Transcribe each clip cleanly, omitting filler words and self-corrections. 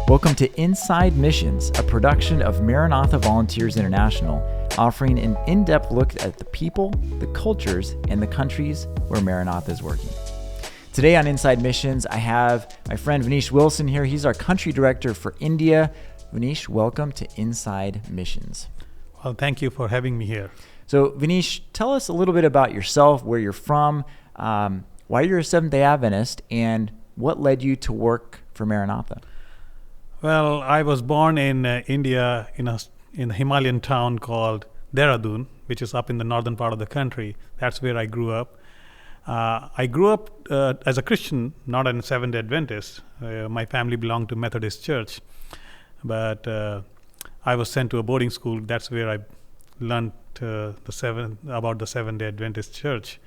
Welcome to Inside Missions, a production of Maranatha Volunteers International, offering an in-depth look at the people, the cultures, and the countries where Maranatha is working. Today on Inside Missions, I have my friend Vinish Wilson here. He's our country director for India. Vinish, welcome to Inside Missions. Well, thank you for having me here. So, Vinish, tell us a little bit about yourself, where you're from, why you're a Seventh-day Adventist, and what led you to work for Maranatha. Well, I was born in India in the Himalayan town called Dehradun, which is up in the northern part of the country. That's where I grew up. I grew up as a Christian, not a Seventh-day Adventist. My family belonged to Methodist Church, but I was sent to a boarding school. That's where I learned about the Seventh-day Adventist Church,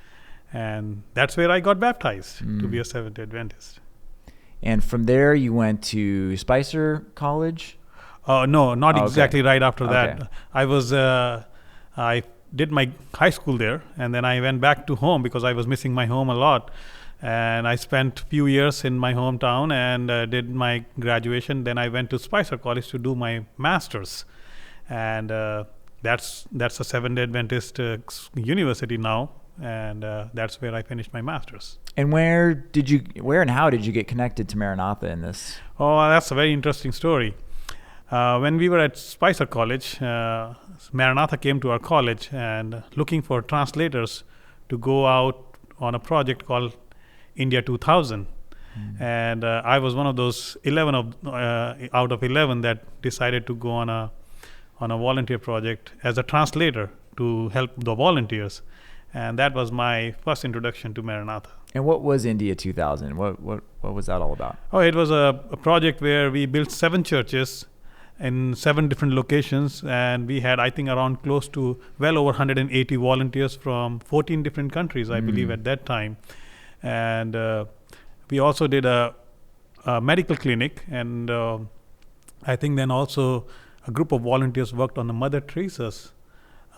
and that's where I got baptized to be a Seventh-day Adventist. And from there, you went to Spicer College? No, not exactly okay. Right after that. Okay. I did my high school there, and then I went back to home because I was missing my home a lot. And I spent a few years in my hometown and did my graduation. Then I went to Spicer College to do my master's. And that's a Seventh-day Adventist university now. And that's where I finished my master's. And where and how did you get connected to Maranatha in this? Oh, that's a very interesting story. When we were at Spicer College, Maranatha came to our college and looking for translators to go out on a project called India 2000. And I was one of those 11 out of 11 that decided to go on a volunteer project as a translator to help the volunteers. And that was my first introduction to Maranatha. And what was India 2000? What was that all about? Oh, it was a project where we built 7 churches in 7 different locations, and we had, I think, around close to well over 180 volunteers from 14 different countries, I believe, at that time. And we also did a medical clinic, and I think then also a group of volunteers worked on the Mother Teresa's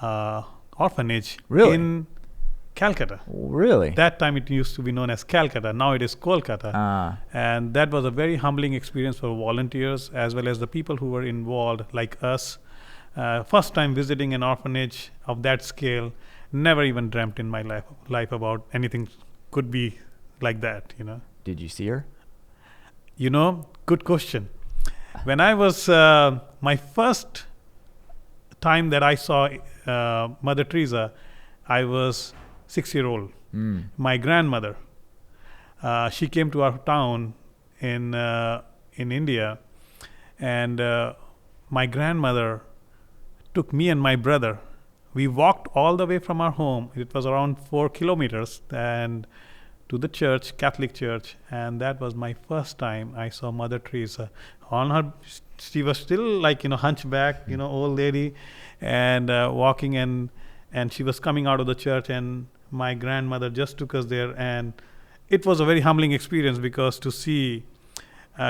orphanage in Calcutta. Really? That time it used to be known as Calcutta. Now it is Kolkata. And that was a very humbling experience for volunteers as well as the people who were involved, like us. First time visiting an orphanage of that scale. Never even dreamt in my life about anything could be like that, you know. Did you see her? You know, good question. When I was, my first time that I saw Mother Teresa, I was 6-year-old. My grandmother, she came to our town in India, and my grandmother took me and my brother. We walked all the way from our home. It was around 4 kilometers, and to the church, Catholic church, and that was my first time I saw Mother Teresa. She was still like, hunchback, old lady, and walking, and she was coming out of the church, and my grandmother just took us there, and it was a very humbling experience because to see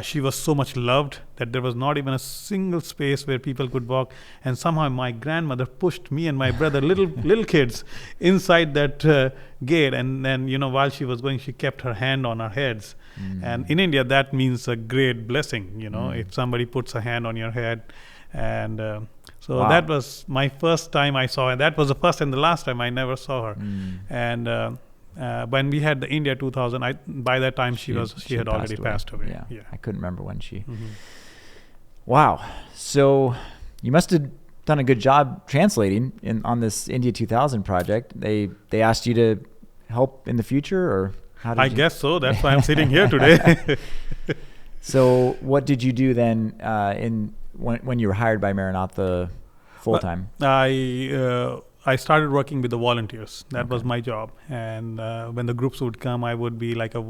she was so much loved that there was not even a single space where people could walk, and somehow my grandmother pushed me and my brother, little kids, inside that gate, and then while she was going, she kept her hand on our heads. And in India that means a great blessing, if somebody puts a hand on your head. And so wow. That was my first time I saw her. That was the first and the last time I never saw her. And when we had the India 2000, by that time she had already passed away. Yeah. I couldn't remember when she. Wow. So you must have done a good job translating on this India 2000 project. They asked you to help in the future, or how did I guess so. That's why I'm sitting here today. So what did you do then when you were hired by Maranatha full time? I started working with the volunteers. That was my job. And when the groups would come, I would be like a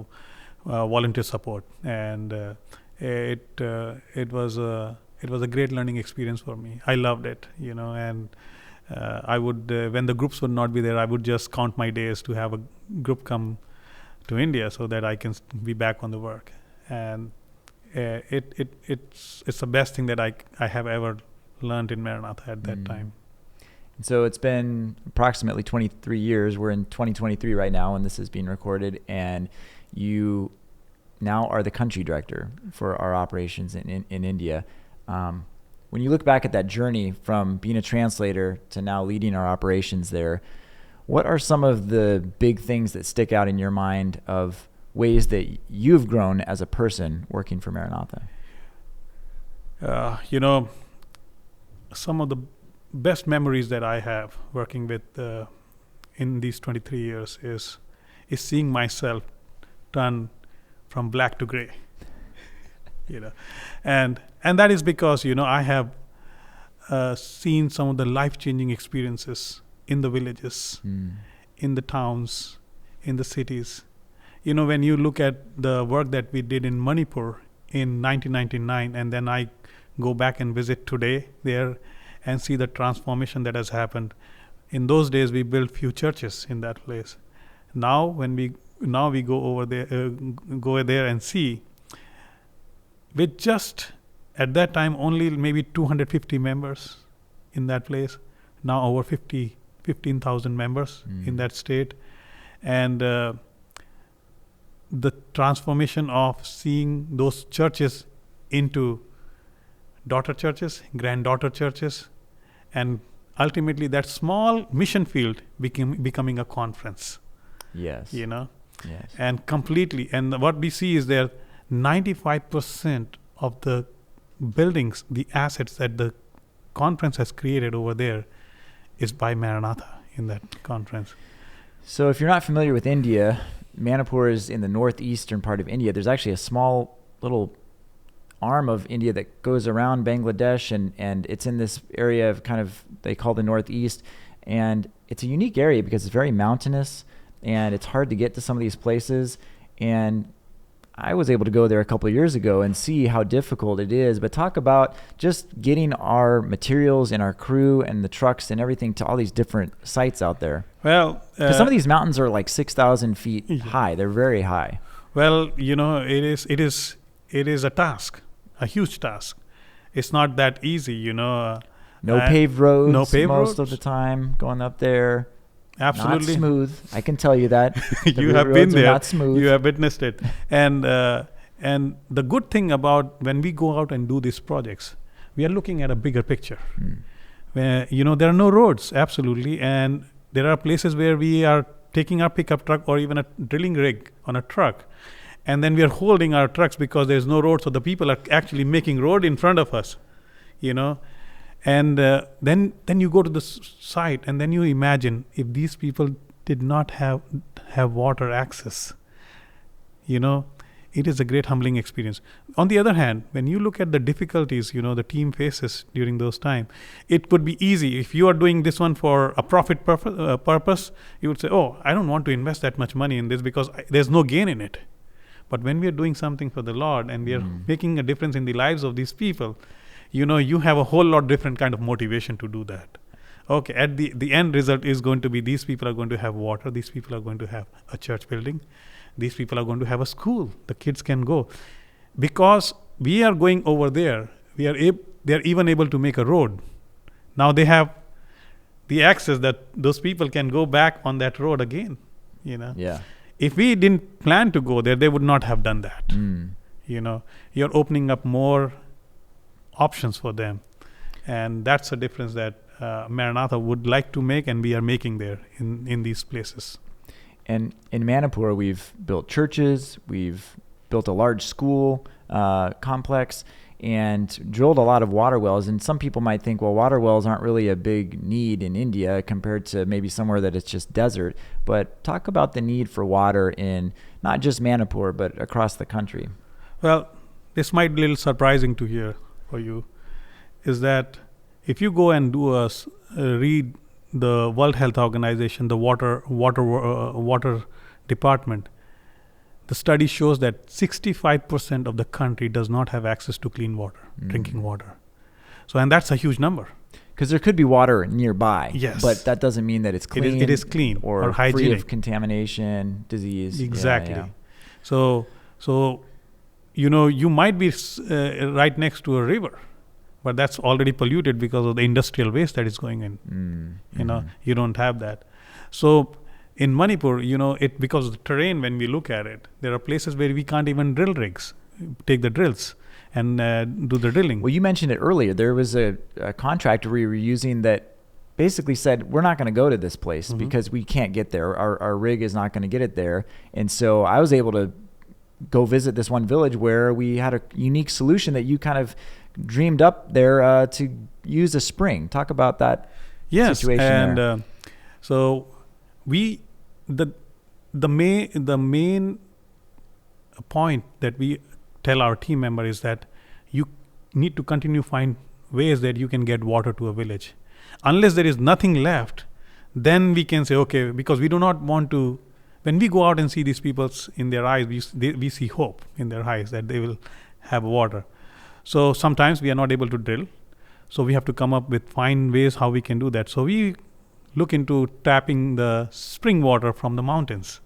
volunteer support. And it was a great learning experience for me. I loved it, and I would, when the groups would not be there, I would just count my days to have a group come to India so that I can be back on the work. And it's the best thing that I have ever learned in Maranatha at that time. So it's been approximately 23 years. We're in 2023 right now, and this is being recorded. And you now are the country director for our operations in India. When you look back at that journey from being a translator to now leading our operations there, what are some of the big things that stick out in your mind of ways that you've grown as a person working for Maranatha? Some of the best memories that I have working with in these 23 years is seeing myself turn from black to gray. And that is because I have seen some of the life-changing experiences in the villages, in the towns, in the cities. When you look at the work that we did in Manipur in 1999, and then I go back and visit today there and see the transformation that has happened. In those days, we built few churches in that place. Now we go over there and see, with just at that time only maybe 250 members in that place. Now over 15,000 members in that state, and the transformation of seeing those churches into daughter churches, granddaughter churches, and ultimately that small mission field becoming a conference. Yes. Yes. And completely. And what we see is that 95% of the buildings, the assets that the conference has created over there is by Maranatha in that conference. So if you're not familiar with India, Manipur is in the northeastern part of India. There's actually a small little arm of India that goes around Bangladesh, and it's in this area of kind of, they call the northeast, and it's a unique area because it's very mountainous and it's hard to get to some of these places. And I was able to go there a couple of years ago and see how difficult it is. But talk about just getting our materials and our crew and the trucks and everything to all these different sites out there. Well, because some of these mountains are like 6,000 feet high. They're very high. Well, it is a task, a huge task. It's not that easy, No paved roads. No paved most roads of the time going up there. Absolutely Not smooth. I can tell you that. You have been there. Not smooth. You have witnessed it. And the good thing about when we go out and do these projects, we are looking at a bigger picture. Where there are no roads, absolutely, and there are places where we are taking our pickup truck or even a drilling rig on a truck, and then we are holding our trucks because there's no road, so the people are actually making road in front of us, And then you go to the site, and then you imagine if these people did not have water access. It is a great humbling experience. On the other hand, when you look at the difficulties, the team faces during those times, it would be easy. If you are doing this one for a profit purpose, you would say, oh, I don't want to invest that much money in this because there's no gain in it. But when we are doing something for the Lord and we are making a difference in the lives of these people, you have a whole lot different kind of motivation to do that. Okay, at the end result is going to be these people are going to have water, these people are going to have a church building, these people are going to have a school, the kids can go. Because we are going over there, they are even able to make a road. Now they have the access that those people can go back on that road again. Yeah. If we didn't plan to go there, they would not have done that. You're opening up more options for them, and that's a difference that Maranatha would like to make, and we are making there in these places. And in Manipur, we've built churches, we've built a large school complex, and drilled a lot of water wells. And some people might think, well, water wells aren't really a big need in India compared to maybe somewhere that it's just desert. But talk about the need for water in not just Manipur, but across the country. Well, this might be a little surprising to hear for you, is that if you go and read the World Health Organization, the water department, the study shows that 65% of the country does not have access to clean water, drinking water. So, and that's a huge number. Because there could be water nearby, yes, but that doesn't mean that it's clean. It is clean or hygienic, free of contamination, disease. Exactly. Yeah. So you might be right next to a river, but that's already polluted because of the industrial waste that is going in. You don't have that. So in Manipur, it because of the terrain, when we look at it, there are places where we can't even drill rigs, take the drills and do the drilling. Well, you mentioned it earlier. There was a contractor we were using that basically said, we're not going to go to this place because we can't get there. Our rig is not going to get it there. And so I was able to go visit this one village where we had a unique solution that you kind of dreamed up there to use a spring. Talk about that situation. And so the main point that we tell our team member is that you need to continue find ways that you can get water to a village. Unless there is nothing left, then we can say, okay, because we do not want to, when we go out and see these people in their eyes, we see hope in their eyes that they will have water. So sometimes we are not able to drill. So we have to come up with find ways how we can do that. So we look into tapping the spring water from the mountains.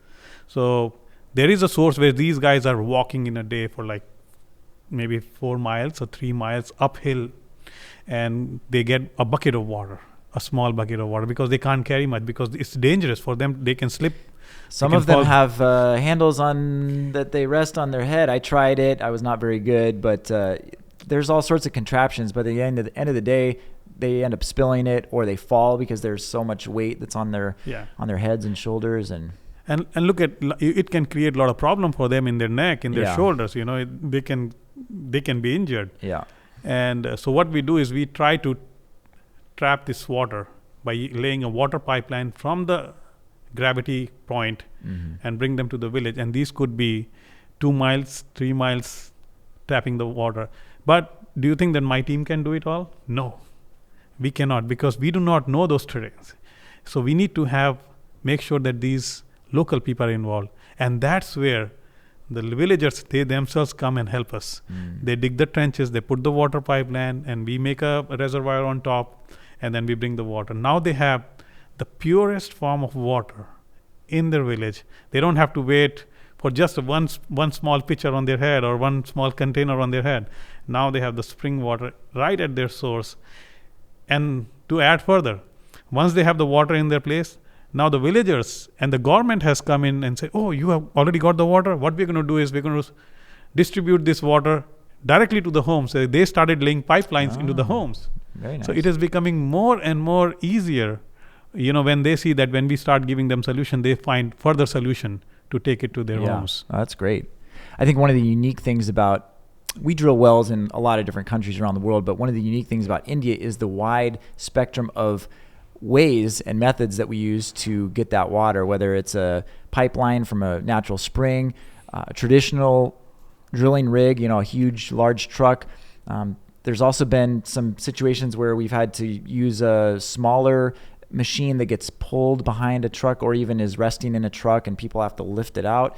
So there is a source where these guys are walking in a day for like maybe 4 miles or 3 miles uphill, and they get a bucket of water, a small bucket of water, because they can't carry much because it's dangerous for them. They can slip. Some of them have handles on that they rest on their head. I tried it. I was not very good, but there's all sorts of contraptions. But at the end of the day, they end up spilling it, or they fall because there's so much weight that's on their heads and shoulders. And look at it, can create a lot of problem for them in their neck, in their shoulders. They can be injured. Yeah. And so what we do is we try to trap this water by laying a water pipeline from the gravity point and bring them to the village. And these could be 2 miles, 3 miles tapping the water. But do you think that my team can do it all? No, we cannot, because we do not know those terrains. So we need to make sure that these local people are involved. And that's where the villagers, they themselves come and help us. They dig the trenches, they put the water pipeline, and we make a reservoir on top, and then we bring the water. Now they have the purest form of water in their village. They don't have to wait for just one small pitcher on their head or one small container on their head. Now they have the spring water right at their source. And to add further, once they have the water in their place, now the villagers and the government has come in and said, oh, you have already got the water. What we're going to do is we're going to distribute this water directly to the homes. So they started laying pipelines into the homes. Very nice. So it is becoming more and more easier, when they see that when we start giving them solution, they find further solution to take it to their homes. Oh, that's great. I think one of the unique things about, we drill wells in a lot of different countries around the world, but one of the unique things about India is the wide spectrum of ways and methods that we use to get that water, whether it's a pipeline from a natural spring, a traditional drilling rig, a huge, large truck. There's also been some situations where we've had to use a smaller machine that gets pulled behind a truck or even is resting in a truck and people have to lift it out.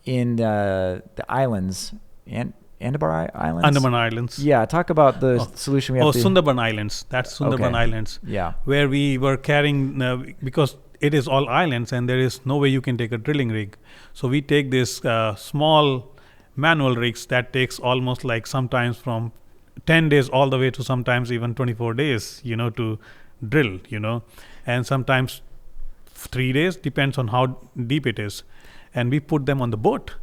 In the islands, Andaman Islands? Yeah, talk about the solution we have. Sundarban Islands. That's Sundarban Islands. Yeah. Where we were carrying, because it is all islands and there is no way you can take a drilling rig. So we take this small manual rigs that takes almost like sometimes from 10 days all the way to sometimes even 24 days, to drill, and sometimes 3 days, depends on how deep it is. And we put them on the boat,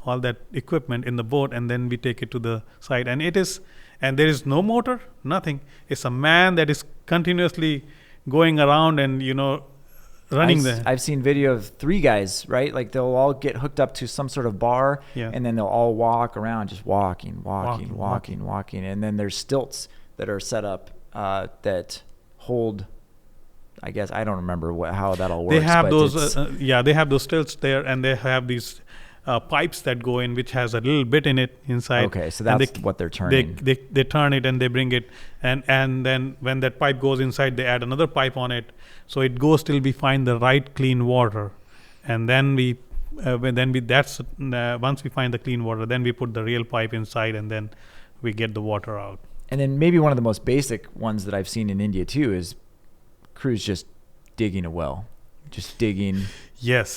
all that equipment in the boat, and then we take it to the site. And there is no motor, nothing. It's a man that is continuously going around and, running I've seen video of 3 guys, right? Like they'll all get hooked up to some sort of bar, and then they'll all walk around, just walking. And then there's stilts that are set up that hold, I guess, I don't remember how that all works. They have they have those stilts there, and they have these pipes that go in, which has a little bit in it inside. Okay, so that's what they're turning. They turn it and they bring it, and then when that pipe goes inside, they add another pipe on it, so it goes till we find the right clean water, and then once we find the clean water, then we put the real pipe inside, and then we get the water out. And then maybe one of the most basic ones that I've seen in India too is crews just digging a well, just digging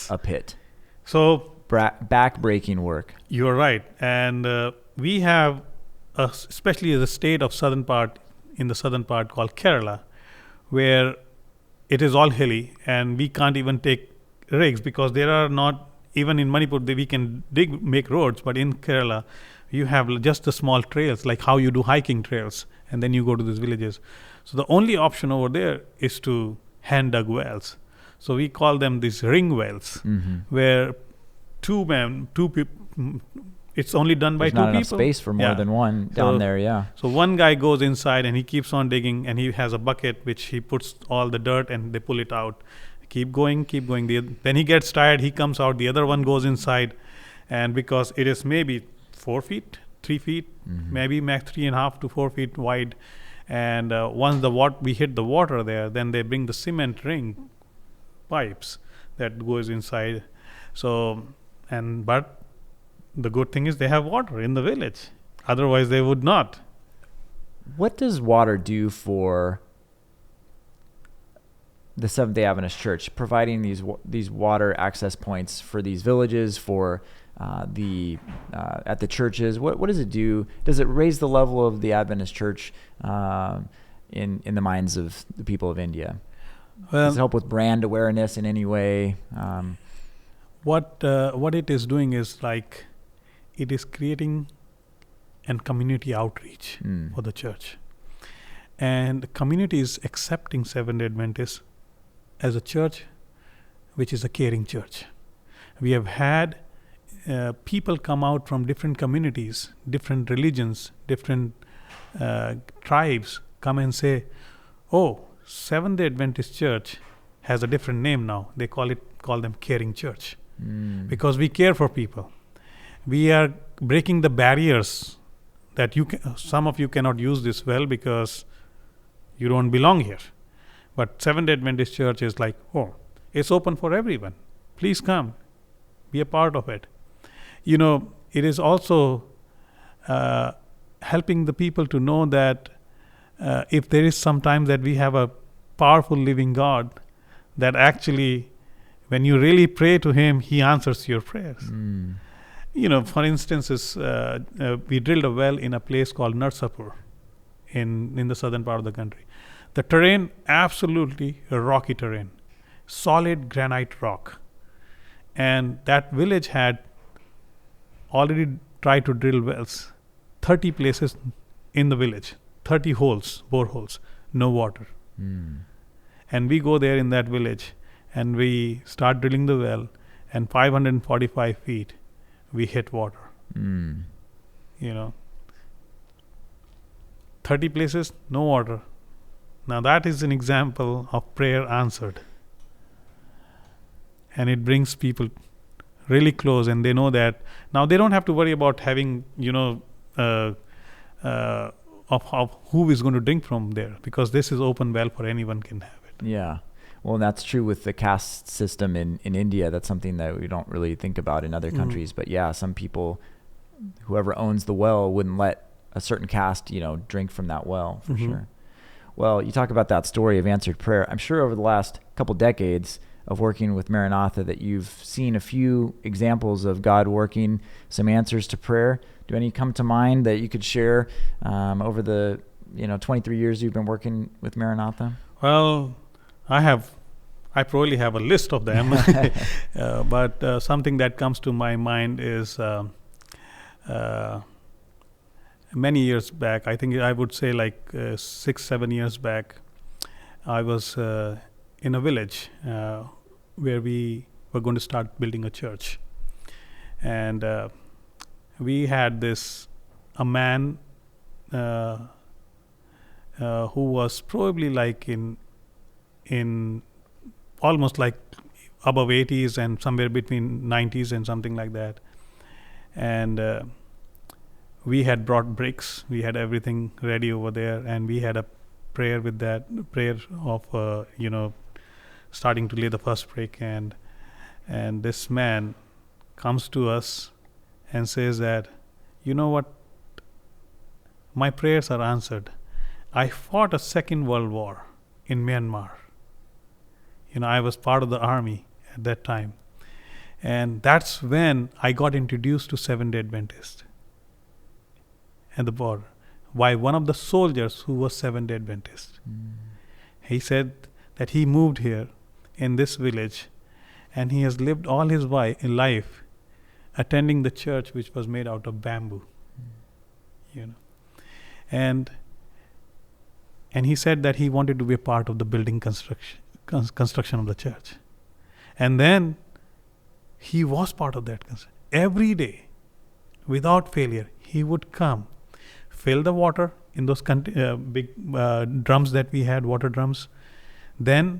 a pit. So back-breaking work. You're right. And we have especially the state of in the southern part called Kerala, where it is all hilly and we can't even take rigs because there are not, even in Manipur, we can make roads, but in Kerala, you have just the small trails, like how you do hiking trails, and then you go to these villages. So the only option over there is to hand dug wells. So we call them these ring wells, where two people, it's only done by There's two not people. enough space for more than one down there, yeah. So one guy goes inside and he keeps on digging, and he has a bucket which he puts all the dirt and they pull it out. Keep going. Then he gets tired, he comes out, the other one goes inside, and because it is maybe 4 feet, 3 feet, maybe max 3.5 to 4 feet wide, and once we hit the water there, then they bring the cement ring pipes that goes inside. So, but the good thing is they have water in the village. Otherwise, they would not. What does water do for the Seventh-day Adventist Church, providing these water access points for these villages, for at the churches? What does it do? Does it raise the level of the Adventist Church in the minds of the people of India? Well, does it help with brand awareness in any way? What it is doing is like, it is creating a community outreach for the church, and the community is accepting Seventh-day Adventists as a church, which is a caring church. We have had people come out from different communities, different religions, different tribes come and say, "Oh, Seventh-day Adventist Church has a different name now. They call them Caring Church, because we care for people. We are breaking the barriers that some of you cannot use this well because you don't belong here. But Seventh-day Adventist Church is like, oh, it's open for everyone. Please come, be a part of it." It is also helping the people to know that if there is sometimes that we have a powerful living God, that actually when you really pray to Him, He answers your prayers. For instance, we drilled a well in a place called Narsapur in the southern part of the country. The terrain, absolutely rocky terrain, solid granite rock. And that village had already tried to drill wells, 30 places in the village, 30 holes, boreholes, no water. And we go there in that village and we start drilling the well, and 545 feet, we hit water. 30 places, no water. Now that is an example of prayer answered. And it brings people really close, and they know that now they don't have to worry about having, of who is going to drink from there, because this is open well for anyone can have it. Yeah. Well, that's true with the caste system in India. That's something that we don't really think about in other countries. But yeah, some people, whoever owns the well, wouldn't let a certain caste, drink from that well, for sure. Well, you talk about that story of answered prayer. I'm sure over the last couple decades of working with Maranatha that you've seen a few examples of God working some answers to prayer. Do any come to mind that you could share over the 23 years you've been working with Maranatha? Well, I probably have a list of them, but something that comes to my mind is many years back, I think I would say like 6-7 years back, I was in a village where we were going to start building a church. And we had a man who was probably like in almost like above 80s and somewhere between 90s and something like that. And we had brought bricks, we had everything ready over there, and we had a prayer of starting to lay the first brick, and this man comes to us and says that, you know what, my prayers are answered. I fought a Second World War in Myanmar. I was part of the army at that time, and that's when I got introduced to Seventh-day Adventist. at the border by one of the soldiers who was Seventh-day Adventist. He said that he moved here in this village, and he has lived all his life attending the church which was made out of bamboo. You know, and he said that he wanted to be a part of the building construction of the church, and then he was part of that construction. Every day, without failure, he would come, fill the water in those big drums that we had, water drums. Then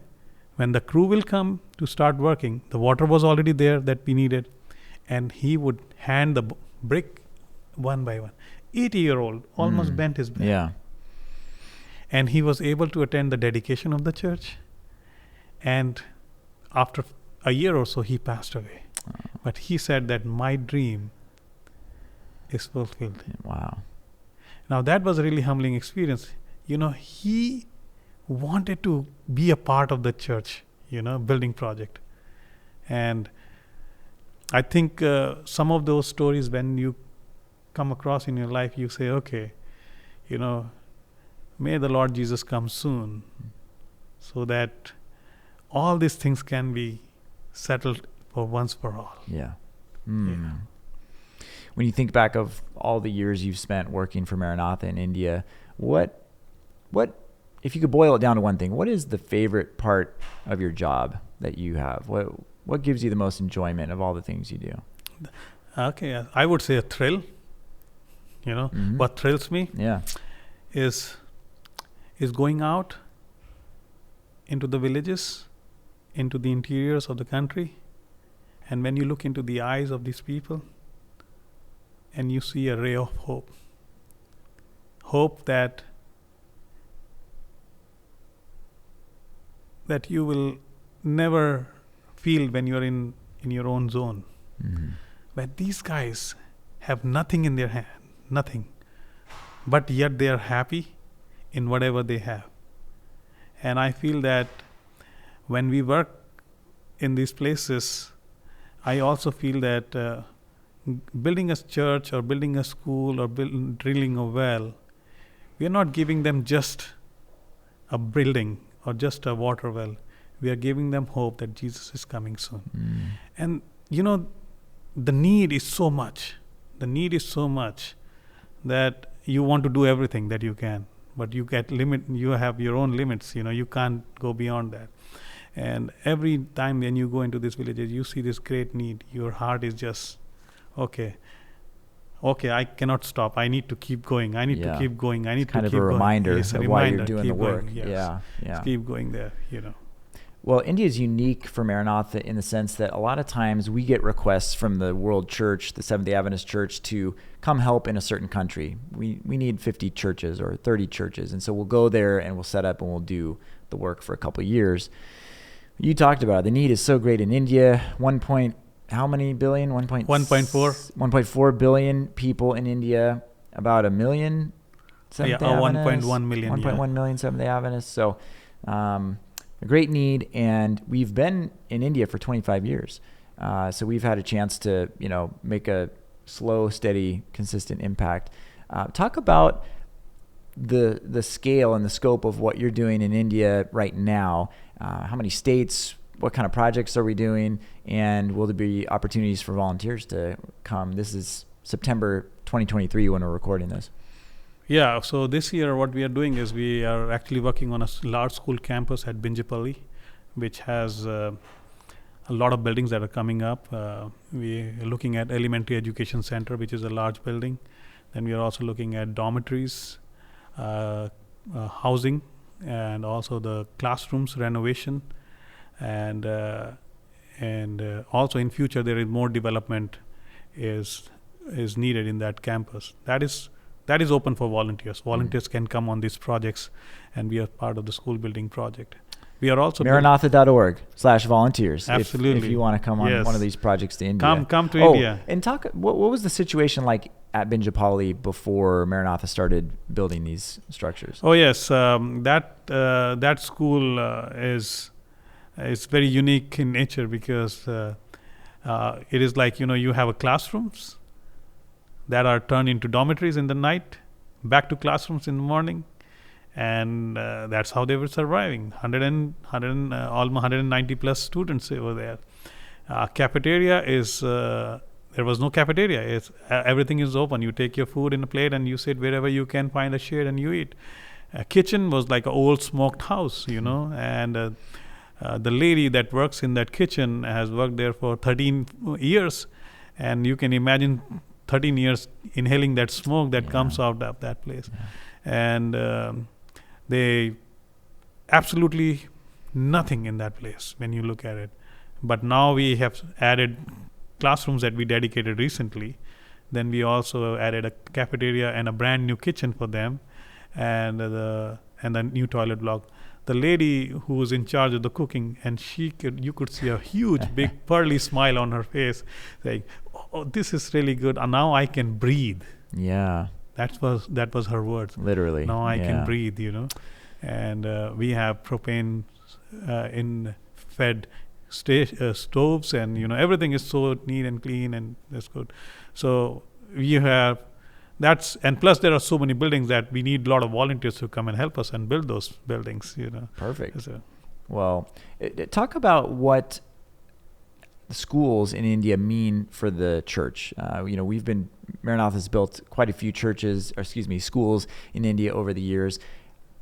when the crew will come to start working, the water was already there that we needed, and he would hand the brick one by one. 80-year-old, almost bent his back. Yeah. And he was able to attend the dedication of the church. And after a year or so, he passed away. But he said that my dream is fulfilled. Wow. Now that was a really humbling experience. You know, he wanted to be a part of the church, building project. And I think some of those stories, when you come across in your life, you say, okay, may the Lord Jesus come soon, so that all these things can be settled for once for all. Yeah. Yeah. When you think back of all the years you've spent working for Maranatha in India, what, if you could boil it down to one thing, what is the favorite part of your job that you have? What gives you the most enjoyment of all the things you do? Okay, I would say a thrill. What thrills me is going out into the villages, into the interiors of the country, and when you look into the eyes of these people and you see a ray of hope that you will never feel when you're in your own zone. But these guys have nothing in their hand, nothing, but yet they are happy in whatever they have. And I feel that when we work in these places, I also feel that building a church or building a school or drilling a well, we are not giving them just a building or just a water well. We are giving them hope that Jesus is coming soon. And the need is so much. The need is so much that you want to do everything that you can, but you have your own limits. You can't go beyond that. And every time when you go into these villages, you see this great need. Your heart is just, okay, I cannot stop. I need to keep going. I need to keep going. I need to keep going. Kind of a reminder of why you're doing the work. Yes. Yeah. Keep going there, Well, India is unique for Maranatha in the sense that a lot of times we get requests from the World Church, the Seventh-day Adventist Church, to come help in a certain country. We need 50 churches or 30 churches. And so we'll go there and we'll set up and we'll do the work for a couple of years. You talked about it. The need is so great in India. 1.4 billion people in India, about 1 million Seventh-day Adventists. 1.1 million. 1.1 million Seventh-day Adventists. So a great need, and we've been in India for 25 years. So we've had a chance to, make a slow, steady, consistent impact. Talk about the scale and the scope of what you're doing in India right now. How many states, what kind of projects are we doing, and will there be opportunities for volunteers to come? This is September 2023 when we're recording this. Yeah, so this year what we are doing is we are actually working on a large school campus at Binjipali, which has a lot of buildings that are coming up. We are looking at elementary education center, which is a large building. Then we are also looking at dormitories, housing, and also the classrooms renovation. And also in future there is more development is needed in that campus. That is open for volunteers. Volunteers can come on these projects and be a part of the school building project. We are also Maranatha.org/volunteers. Absolutely. If you want to come on one of these projects to India. Come to India. And talk, what was the situation like at Binjipali before Maranatha started building these structures? Oh yes, that school is very unique in nature because it is like, you have a classrooms, that are turned into dormitories in the night, back to classrooms in the morning. And that's how they were surviving. Almost 190 plus students over there. Cafeteria is there was no cafeteria. Everything is open. You take your food in a plate and you sit wherever you can find a shade and you eat. Kitchen was like an old smoked house, and the lady that works in that kitchen has worked there for 13 years, and you can imagine 13 years inhaling that smoke that comes out of that place. And they absolutely nothing in that place when you look at it. But now we have added classrooms that we dedicated recently. Then we also added a cafeteria and a brand new kitchen for them, and the new toilet block. The lady who was in charge of the cooking, and you could see a huge big pearly smile on her face, like, "Oh, this is really good. And now I can breathe." Yeah. That was her words. Literally. Now I can breathe, And we have propane in fed stoves, and everything is so neat and clean, and that's good. So we have and plus there are so many buildings that we need a lot of volunteers to come and help us and build those buildings. Perfect. So, well, talk about what the schools in India mean for the church. Maranatha's built quite a few schools in India over the years.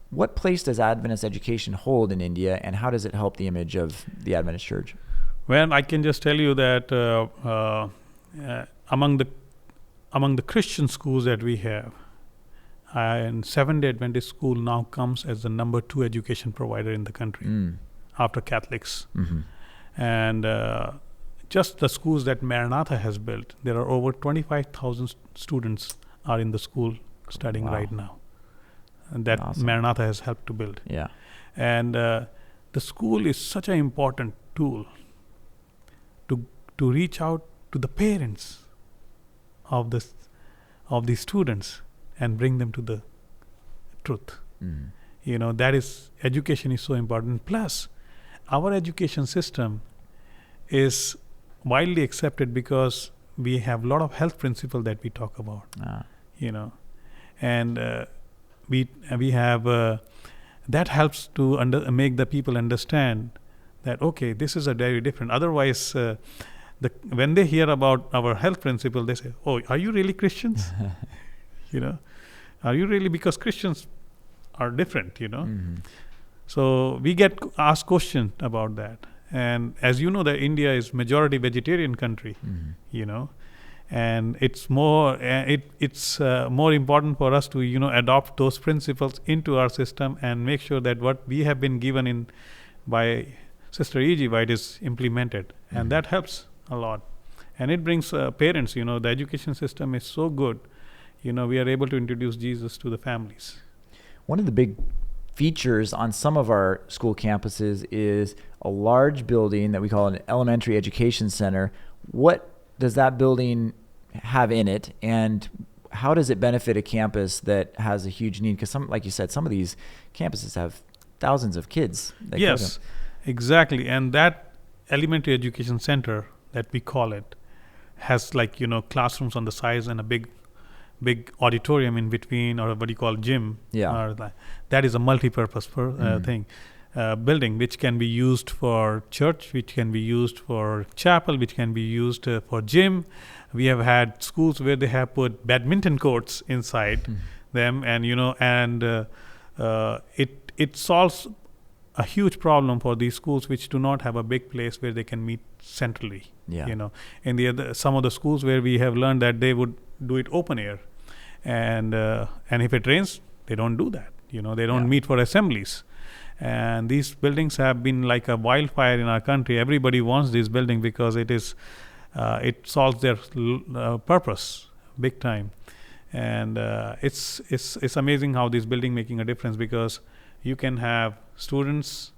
What place does Adventist education hold in India, and how does it help the image of the Adventist church? Well, I can just tell you that among the Christian schools that we have, and Seventh-day Adventist School now comes as the number 2 education provider in the country after Catholics. Mm-hmm. And just the schools that Maranatha has built, there are over 25,000 students are in the school studying right now. And that awesome. Maranatha has helped to build. Yeah. And the school is such an important tool to reach out to the parents of these students and bring them to the truth. Mm. That is, education is so important. Plus, our education system is widely accepted because we have a lot of health principles that we talk about. And we have that helps to make the people understand that, okay, this is a very different. Otherwise, when they hear about our health principle, they say, "Oh, are you really Christians?" Are you really? Because Christians are different, Mm-hmm. So we get asked questions about that. And as you know, that India is majority vegetarian country, Mm-hmm. And it's more more important for us to adopt those principles into our system and make sure that what we have been given by Sister E.G. White is implemented, and that helps a lot. And it brings parents. The education system is so good. We are able to introduce Jesus to the families. One of the big features on some of our school campuses is a large building that we call an elementary education center. What does that building have in it, and how does it benefit a campus that has a huge need? Because like you said, some of these campuses have thousands of kids. Yes, exactly. And that elementary education center that we call it has classrooms on the sides and a big auditorium in between, or what you call gym. Yeah. That is a multi-purpose building, which can be used for church, which can be used for chapel, which can be used for gym. We have had schools where they have put badminton courts inside them, and it solves a huge problem for these schools which do not have a big place where they can meet centrally. Yeah. In some of the schools where we have learned that they would do it open air, and if it rains, they don't do that. They don't meet for assemblies. And these buildings have been like a wildfire in our country. Everybody wants this building because it solves their purpose big time. And it's amazing how this building making a difference, because you can have students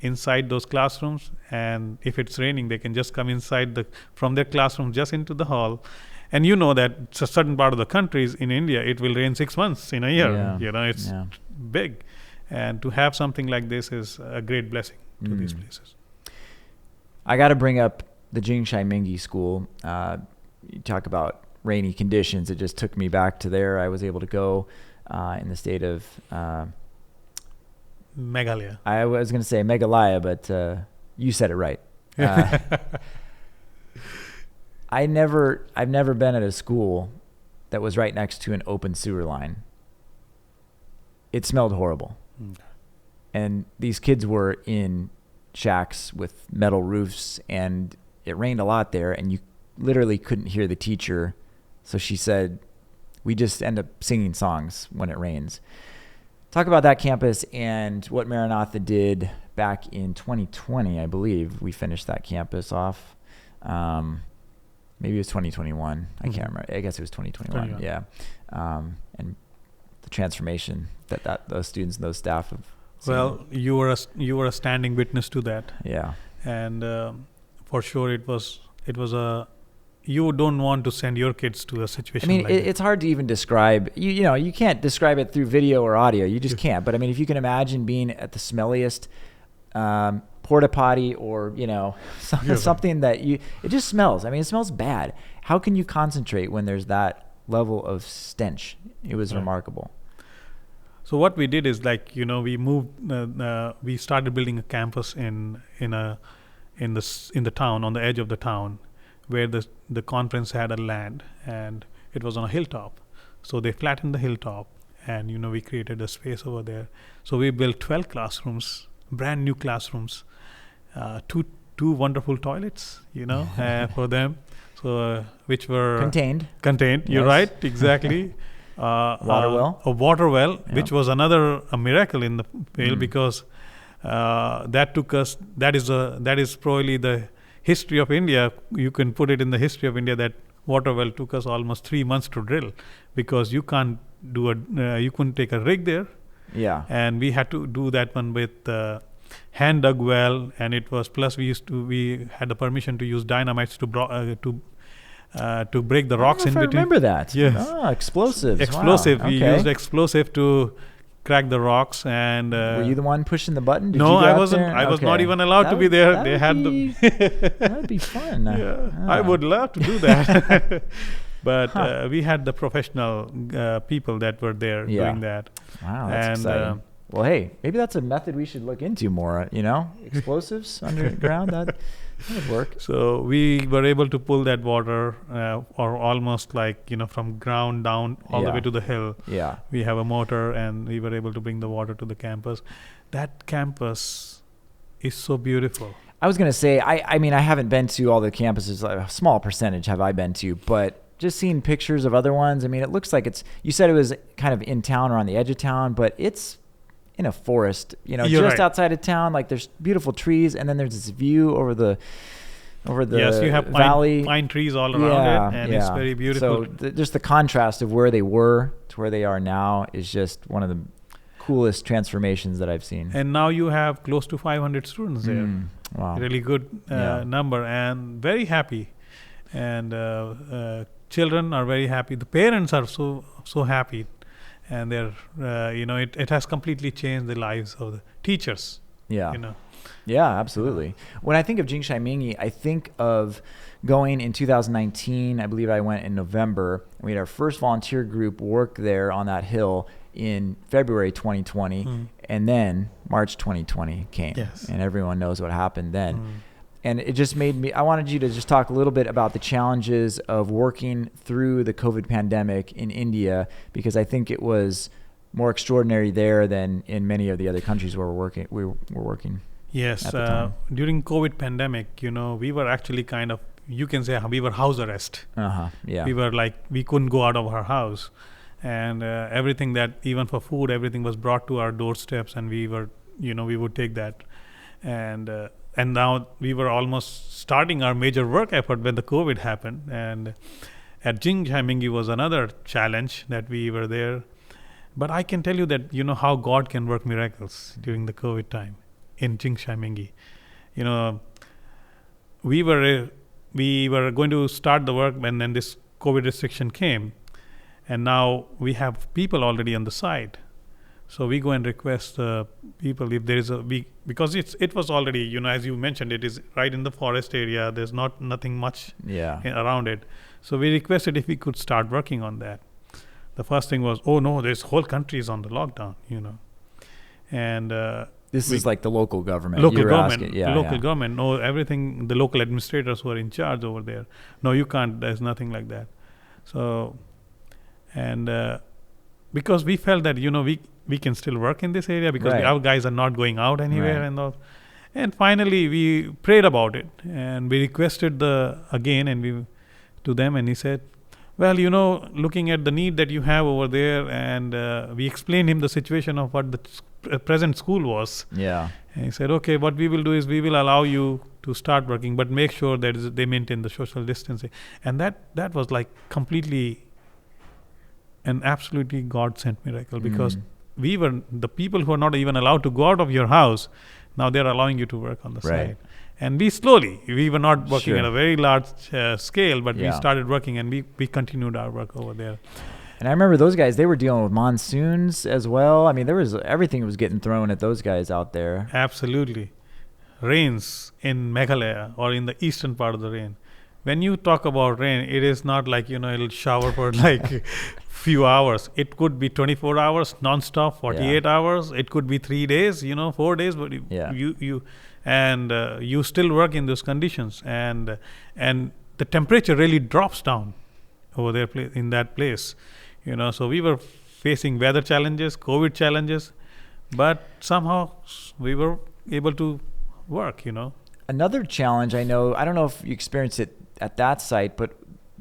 inside those classrooms, and if it's raining, they can just come inside from their classroom just into the hall. And that a certain part of the country in India, it will rain 6 months in a year. It's big. And to have something like this is a great blessing to these places. I got to bring up the Jingshai Mihngi School. You talk about rainy conditions. It just took me back to there. I was able to go in the state of Meghalaya. I was going to say Meghalaya, but you said it right. I've never been at a school that was right next to an open sewer line. It smelled horrible. And these kids were in shacks with metal roofs, and it rained a lot there, and you literally couldn't hear the teacher. So she said, we just end up singing songs when it rains. Talk about that campus and what Maranatha did back in 2020, I believe. We finished that campus off. Maybe it was 2021. I can't remember. I guess it was 2021. Yeah. And the transformation that those students and those staff have seen. Well, you were a standing witness to that. Yeah. And for sure, it was you don't want to send your kids to a situation. I mean, like that. it's hard to even describe. You can't describe it through video or audio. You just can't. But I mean, if you can imagine being at the smelliest porta potty, or something that it just smells. I mean, it smells bad. How can you concentrate when there's that level of stench? It was remarkable. So what we did is we moved. We started building a campus in the town, on the edge of the town, where the conference had a land, and it was on a hilltop. So they flattened the hilltop, and we created a space over there. So we built 12 classrooms, brand new classrooms, two wonderful toilets, for them. So which were contained. You're right, exactly. Water well. A water well, which was another miracle in the vale, because that took us. That is probably the history of India. You can put it in the history of India that water well took us almost 3 months to drill, because you can't you couldn't take a rig there. Yeah. And we had to do that one with hand dug well, and it was plus we had the permission to use dynamites to break the rocks in between. I remember that. Yes. Explosives. Explosive. Wow. We Okay. used explosive to crack the rocks. And were you the one pushing the button? Did no, you go I out wasn't. there? I was Okay. not even allowed to be there. They had that would be fun. I would love to do that. But we had the professional people that were there doing that. Wow, that's exciting. Well, hey, maybe that's a method we should look into more. Explosives underground, that would work. So we were able to pull that water, or almost from ground down all the way to the hill. Yeah. We have a motor, and we were able to bring the water to the campus. That campus is so beautiful. I was going to say, I mean, I haven't been to all the campuses. A small percentage have I been to, but just seeing pictures of other ones, I mean, it looks like you said it was kind of in town or on the edge of town, but it's in a forest, just outside of town. Like, there's beautiful trees, and then there's this view over the yes, you have valley. Pine trees all around it, and it's very beautiful. So just the contrast of where they were to where they are now is just one of the coolest transformations that I've seen. And now you have close to 500 students there. Wow. Really good number, and very happy. And children are very happy. The parents are so happy. And they're, it has completely changed the lives of the teachers. Yeah. Yeah, absolutely. When I think of Jingshai Mihngi, I think of going in 2019. I believe I went in November. We had our first volunteer group work there on that hill in February 2020. And then March 2020 came. Yes. And everyone knows what happened then. And it just made me, I wanted you to just talk a little bit about the challenges of working through the COVID pandemic in India, because I think it was more extraordinary there than in many of the other countries where we were working. Yes. At the time. During COVID pandemic, we were actually kind of, you can say we were house arrest. Yeah. We were we couldn't go out of our house. And everything that, even for food, everything was brought to our doorsteps, and we were, we would take that. And now we were almost starting our major work effort when the COVID happened. And at Jingshai Mihngi was another challenge that we were there. But I can tell you that, how God can work miracles during the COVID time in Jingshai Mihngi. We were going to start the work, and then this COVID restriction came. And now we have people already on the site So we go and request people if there is because it was already, as you mentioned, it is right in the forest area. There's nothing much around it. So we requested if we could start working on that. The first thing was, oh no, this whole country is on the lockdown, and this is like the local government. Local government. No, everything. The local administrators who are in charge over there. No, you can't. There's nothing like that. So, and because we felt that we can still work in this area because our guys are not going out anywhere and all. And finally, we prayed about it and we requested to them, and he said, well, looking at the need that you have over there, and we explained him the situation of what the present school was. Yeah. And he said, okay, what we will do is we will allow you to start working, but make sure that they maintain the social distancing. And that was like completely an absolutely God-sent miracle, because we were the people who are not even allowed to go out of your house. Now they're allowing you to work on the side. And we were not working at a very large scale, but we started working, and we continued our work over there. And I remember those guys, they were dealing with monsoons as well. I mean, everything was getting thrown at those guys out there. Absolutely. Rains in Meghalaya or in the eastern part of the rain. When you talk about rain, it is not like, it'll shower for like few hours. It could be 24 hours non-stop, 48 hours. It could be 3 days, 4 days, but you still work in those conditions, and the temperature really drops down over there in that place. So we were facing weather challenges, COVID challenges, but somehow we were able to work, Another challenge I don't know if you experienced it at that site, but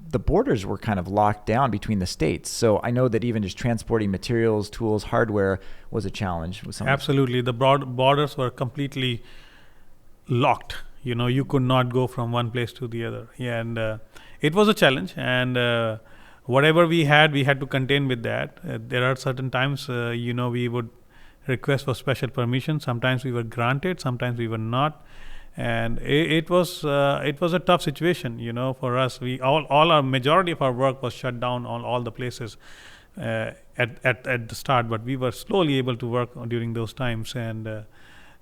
the borders were kind of locked down between the states. So I know that even just transporting materials, tools, hardware was a challenge. Absolutely. The borders were completely locked. You could not go from one place to the other. Yeah, and it was a challenge, and whatever we had to contain with that. There are certain times, we would request for special permission. Sometimes we were granted, sometimes we were not. And it was a tough situation, for us. We all our majority of our work was shut down on all the places at the start, but we were slowly able to work during those times. And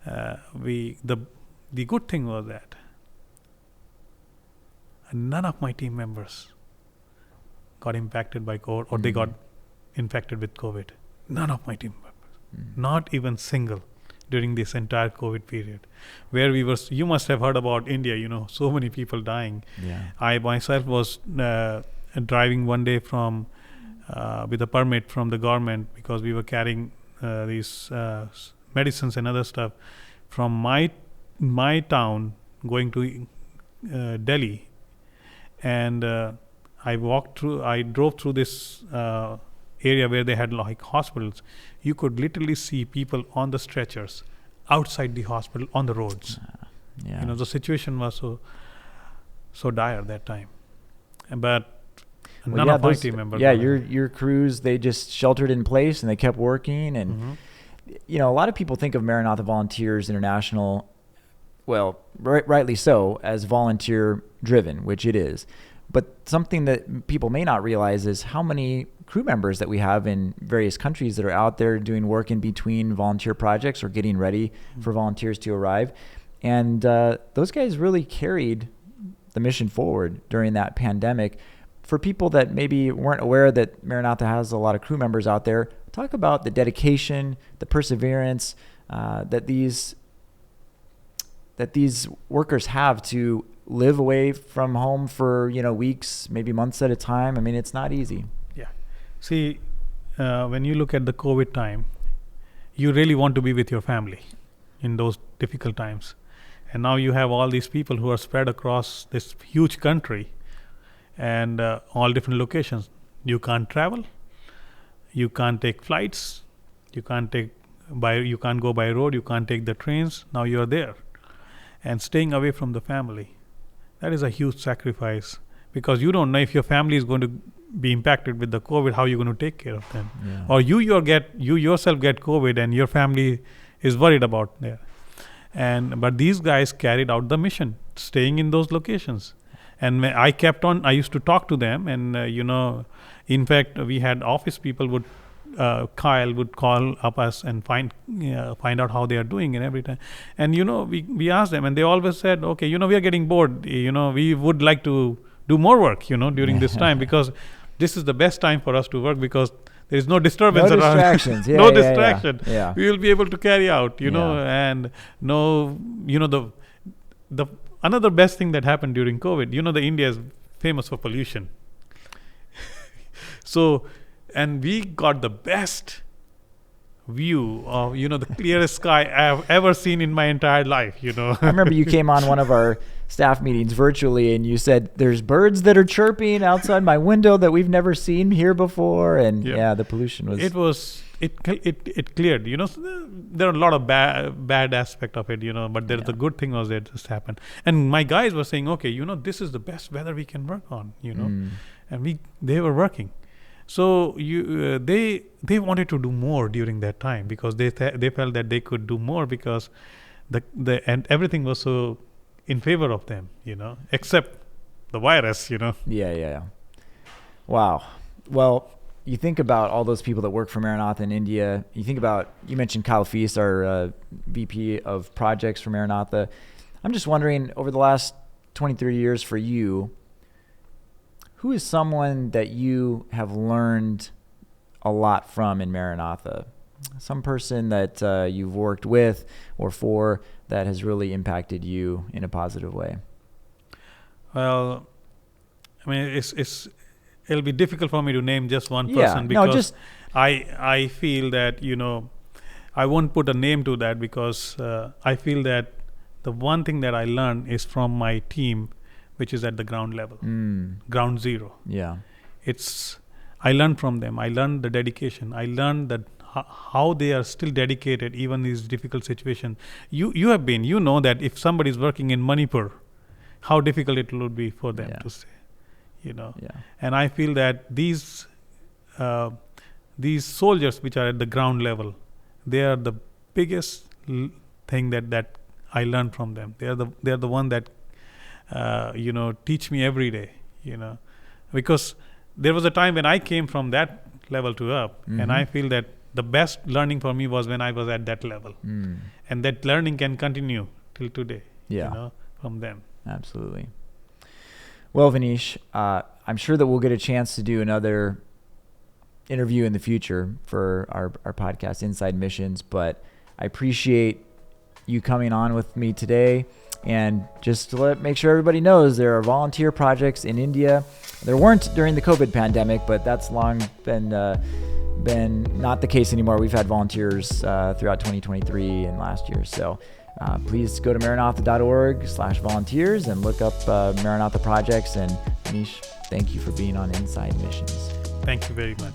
the good thing was that none of my team members got impacted by COVID, or they got infected with COVID. None of my team members, not even single. During this entire COVID period, where you must have heard about India, so many people dying. Yeah. I myself was driving one day from with a permit from the government, because we were carrying these medicines and other stuff from my town going to Delhi, and I drove through this area where they had like hospitals. You could literally see people on the stretchers outside the hospital on the roads. The situation was so dire that time. But none of my team members. Yeah, your crews, they just sheltered in place and they kept working. And a lot of people think of Maranatha Volunteers International, well, rightly so, as volunteer driven, which it is. But something that people may not realize is how many crew members that we have in various countries that are out there doing work in between volunteer projects or getting ready for volunteers to arrive. And those guys really carried the mission forward during that pandemic. For people that maybe weren't aware that Maranatha has a lot of crew members out there, talk about the dedication, the perseverance that these workers have to live away from home for weeks, maybe months at a time. I mean, it's not easy. Yeah. See, when you look at the COVID time, you really want to be with your family in those difficult times. And now you have all these people who are spread across this huge country and all different locations. You can't travel. You can't take flights. You can't go by road. You can't take the trains. Now you're there. And staying away from the family. That is a huge sacrifice, because you don't know if your family is going to be impacted with the COVID, how you're going to take care of them. Yeah. Or you yourself get COVID and your family is worried about there. But these guys carried out the mission, staying in those locations. And I used to talk to them, and in fact, we had office people would Kyle would call up us and find out how they are doing and every time. And we asked them, and they always said, okay, we are getting bored. We would like to do more work, during this time, because this is the best time for us to work, because there is no disturbance No around. distractions. No distraction. Yeah. We will be able to carry out, and the another best thing that happened during COVID, the India is famous for pollution. So, and we got the best view of, the clearest sky I've ever seen in my entire life, I remember you came on one of our staff meetings virtually, and you said, there's birds that are chirping outside my window that we've never seen here before. And the pollution was... It cleared, so there are a lot of bad aspect of it, but the good thing was it just happened. And my guys were saying, okay, this is the best weather we can work on, and they were working. So they wanted to do more during that time, because they felt that they could do more, because and everything was so in favor of them, except the virus, Yeah. Wow. Well, you think about all those people that work for Maranatha in India. You mentioned Kyle Feast, our VP of projects for Maranatha. I'm just wondering, over the last 23 years for you, who is someone that you have learned a lot from in Maranatha? Some person that you've worked with or for that has really impacted you in a positive way? Well, I mean, it'll be difficult for me to name just one person, because I feel that, I won't put a name to that, because I feel that the one thing that I learned is from my team, which is at the ground level, ground zero. Yeah. I learned from them. I learned the dedication. I learned that how they are still dedicated even in these difficult situations. You have been, that if somebody is working in Manipur, how difficult it would be for them to stay. And I feel that these soldiers which are at the ground level, they are the biggest thing that I learned from them. They are the one that teach me every day. Because there was a time when I came from that level to up, and I feel that the best learning for me was when I was at that level, and that learning can continue till today. From them. Absolutely. Well, Vinish, I'm sure that we'll get a chance to do another interview in the future for our podcast, Inside Missions, but I appreciate you coming on with me today. And just to make sure everybody knows, there are volunteer projects in India. There weren't during the COVID pandemic, but that's long been not the case anymore. We've had volunteers throughout 2023 and last year. So please go to maranatha.org/volunteers and look up Maranatha projects. And Vinish, thank you for being on Inside Missions. Thank you very much.